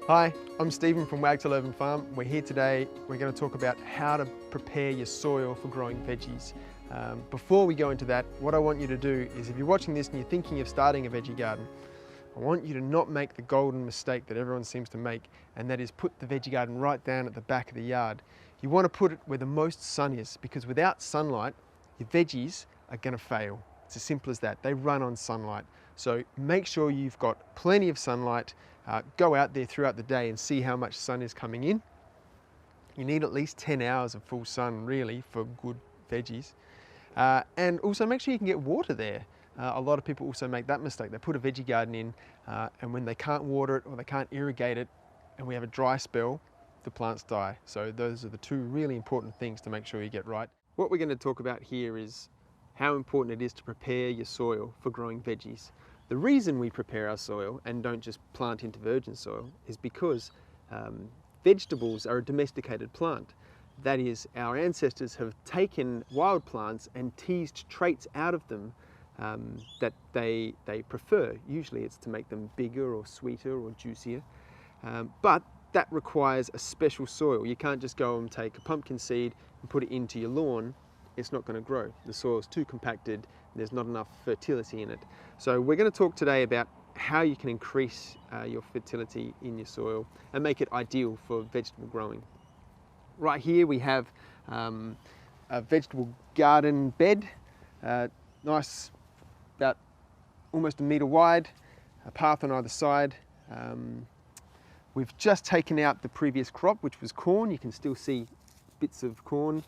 Hi, I'm Stephen from Wagtail Urban Farm. We're here today. We're going to talk about how to prepare your soil for growing veggies. Before we go into that, what I want you to do is, if you're watching this and you're thinking of starting a veggie garden, I want you to not make the golden mistake that everyone seems to make, and that is put the veggie garden right down at the back of the yard. You want to put it where the most sun is, because without sunlight, your veggies are going to fail. It's as simple as that. They run on sunlight. So make sure you've got plenty of sunlight. Go out there throughout the day and see how much sun is coming in. You need at least 10 hours of full sun really for good veggies. And also make sure you can get water there. A lot of people also make that mistake. They put a veggie garden in and when they can't water it or they can't irrigate it and we have a dry spell, the plants die. So those are the two really important things to make sure you get right. What we're going to talk about here is how important it is to prepare your soil for growing veggies. The reason we prepare our soil and don't just plant into virgin soil is because vegetables are a domesticated plant. That is, our ancestors have taken wild plants and teased traits out of them that they prefer. Usually it's to make them bigger or sweeter or juicier. But that requires a special soil. You can't just go and take a pumpkin seed and put it into your lawn. It's not going to grow. The soil is too compacted, there's not enough fertility in it. So we're going to talk today about how you can increase your fertility in your soil and make it ideal for vegetable growing. Right here we have a vegetable garden bed, nice, about almost 1 metre wide, a path on either side. We've just taken out the previous crop, which was corn. You can still see bits of corn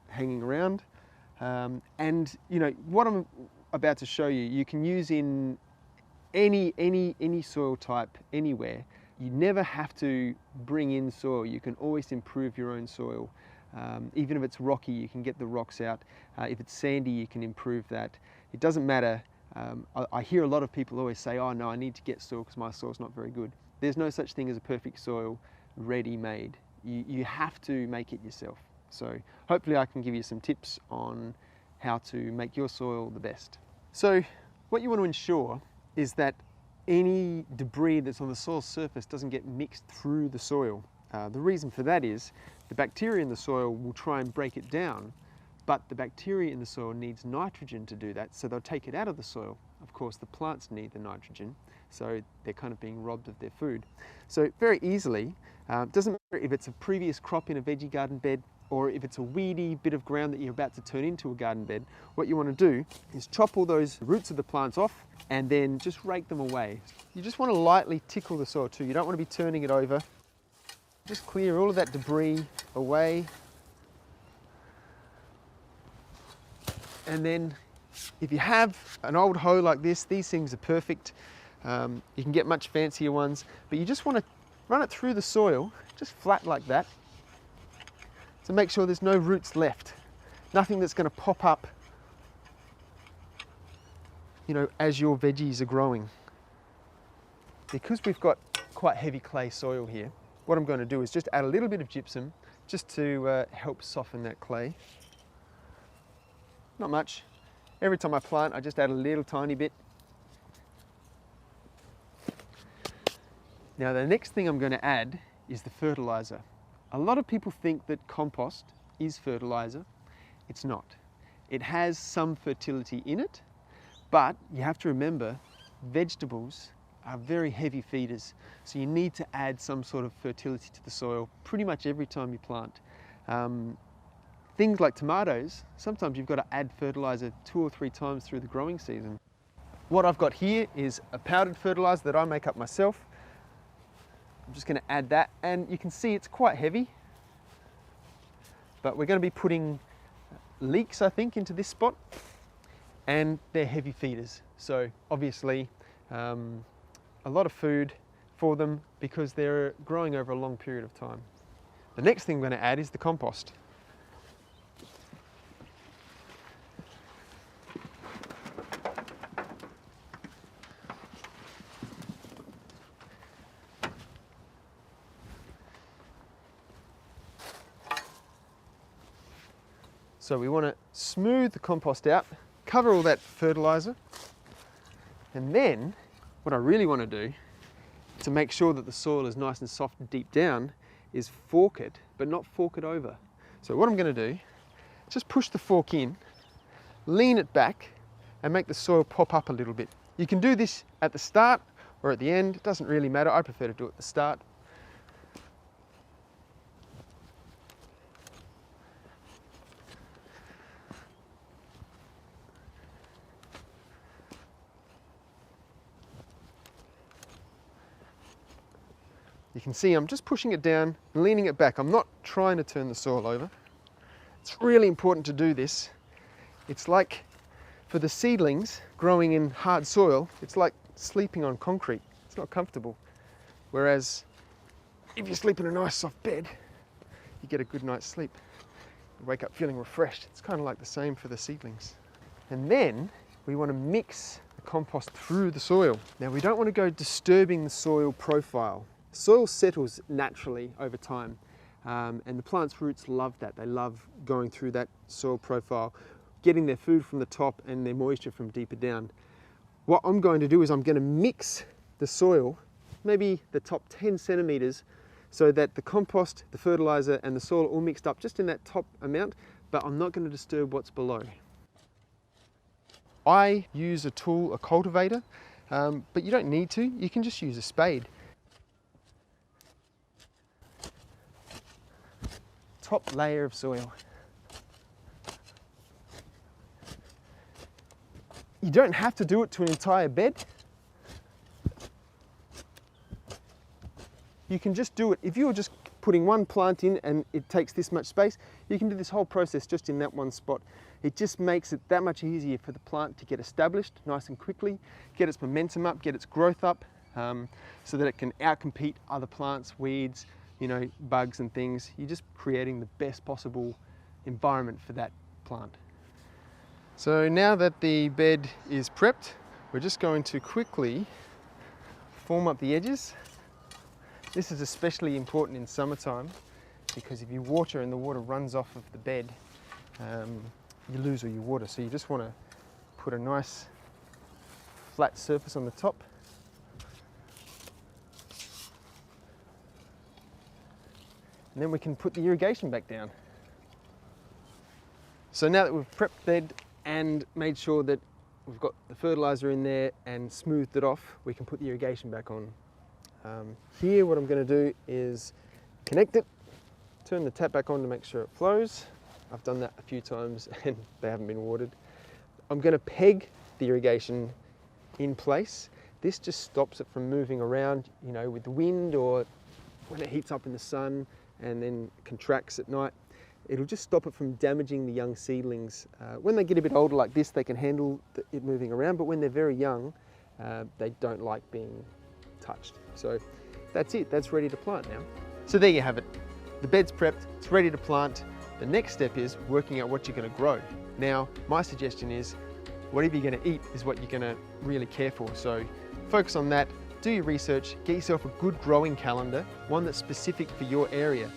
hanging around. And you know what I'm about to show you, you can use in any soil type anywhere. You never have to bring in soil. You can always improve your own soil. Even if it's rocky, you can get the rocks out. If it's sandy, you can improve that. It doesn't matter. I hear a lot of people always say, oh no, I need to get soil because my soil's not very good. There's no such thing as a perfect soil ready-made. You have to make it yourself. So hopefully I can give you some tips on how to make your soil the best. So what you want to ensure is that any debris that's on the soil surface doesn't get mixed through the soil. The reason for that is the bacteria in the soil will try and break it down, but the bacteria in the soil needs nitrogen to do that, so they'll take it out of the soil. Of course, the plants need the nitrogen, so they're kind of being robbed of their food. So very easily, doesn't matter if it's a previous crop in a veggie garden bed or if it's a weedy bit of ground that you're about to turn into a garden bed, what you want to do is chop all those roots of the plants off and then just rake them away. You just want to lightly tickle the soil too. You don't want to be turning it over. Just clear all of that debris away. And then if you have an old hoe like this, these things are perfect. You can get much fancier ones, but you just want to run it through the soil, just flat like that. So make sure there's no roots left, nothing that's going to pop up, you know, as your veggies are growing. Because we've got quite heavy clay soil here, what I'm going to do is just add a little bit of gypsum just to help soften that clay. Not much. Every time I plant, I just add a little tiny bit. Now the next thing I'm going to add is the fertilizer. A lot of people think that compost is fertilizer. It's not. It has some fertility in it, but you have to remember vegetables are very heavy feeders, so you need to add some sort of fertility to the soil pretty much every time you plant. Things like tomatoes, sometimes you've got to add fertilizer 2 or 3 times through the growing season. What I've got here is a powdered fertilizer that I make up myself. I'm just going to add that, and you can see it's quite heavy, but we're going to be putting leeks, I think, into this spot, and they're heavy feeders, so obviously a lot of food for them because they're growing over a long period of time. The next thing we're going to add is the compost. So we want to smooth the compost out, cover all that fertilizer, and then what I really want to do to make sure that the soil is nice and soft and deep down is fork it, but not fork it over. So what I'm going to do, just push the fork in, lean it back, and make the soil pop up a little bit. You can do this at the start or at the end, it doesn't really matter. I prefer to do it at the start. You can see I'm just pushing it down and leaning it back. I'm not trying to turn the soil over. It's really important to do this. It's like, for the seedlings growing in hard soil, it's like sleeping on concrete. It's not comfortable. Whereas if you sleep in a nice soft bed, you get a good night's sleep. You wake up feeling refreshed. It's kind of like the same for the seedlings. And then we want to mix the compost through the soil. Now we don't want to go disturbing the soil profile. Soil settles naturally over time, and the plant's roots love that. They love going through that soil profile, getting their food from the top and their moisture from deeper down. What I'm going to do is I'm going to mix the soil, maybe the top 10 centimeters, so that the compost, the fertilizer and the soil are all mixed up just in that top amount, but I'm not going to disturb what's below. I use a tool, a cultivator, but you don't need to. You can just use a spade. Top layer of soil. You don't have to do it to an entire bed. You can just do it. If you're just putting one plant in and it takes this much space, you can do this whole process just in that one spot. It just makes it that much easier for the plant to get established nice and quickly, get its momentum up, get its growth up, so that it can outcompete other plants, weeds, you know, bugs and things. You're just creating the best possible environment for that plant. So now that the bed is prepped, we're just going to quickly form up the edges. This is especially important in summertime because if you water and the water runs off of the bed, you lose all your water. So you just want to put a nice flat surface on the top. And then we can put the irrigation back down. So now that we've prepped the bed and made sure that we've got the fertilizer in there and smoothed it off, we can put the irrigation back on. Here what I'm going to do is connect it, turn the tap back on to make sure it flows. I've done that a few times and they haven't been watered. I'm going to peg the irrigation in place. This just stops it from moving around, you know, with the wind or when it heats up in the sun and then contracts at night. It'll just stop it from damaging the young seedlings. When they get a bit older like this, they can handle it moving around, but when they're very young, they don't like being touched. So that's it, that's ready to plant now. So there you have it. The bed's prepped, it's ready to plant. The next step is working out what you're going to grow. Now, my suggestion is whatever you're going to eat is what you're going to really care for. So focus on that, do your research, get yourself a good growing calendar, one that's specific for your area.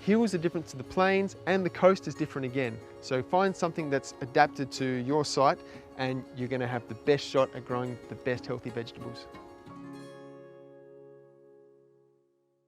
Hills are different to the plains and the coast is different again. So find something that's adapted to your site and you're going to have the best shot at growing the best healthy vegetables.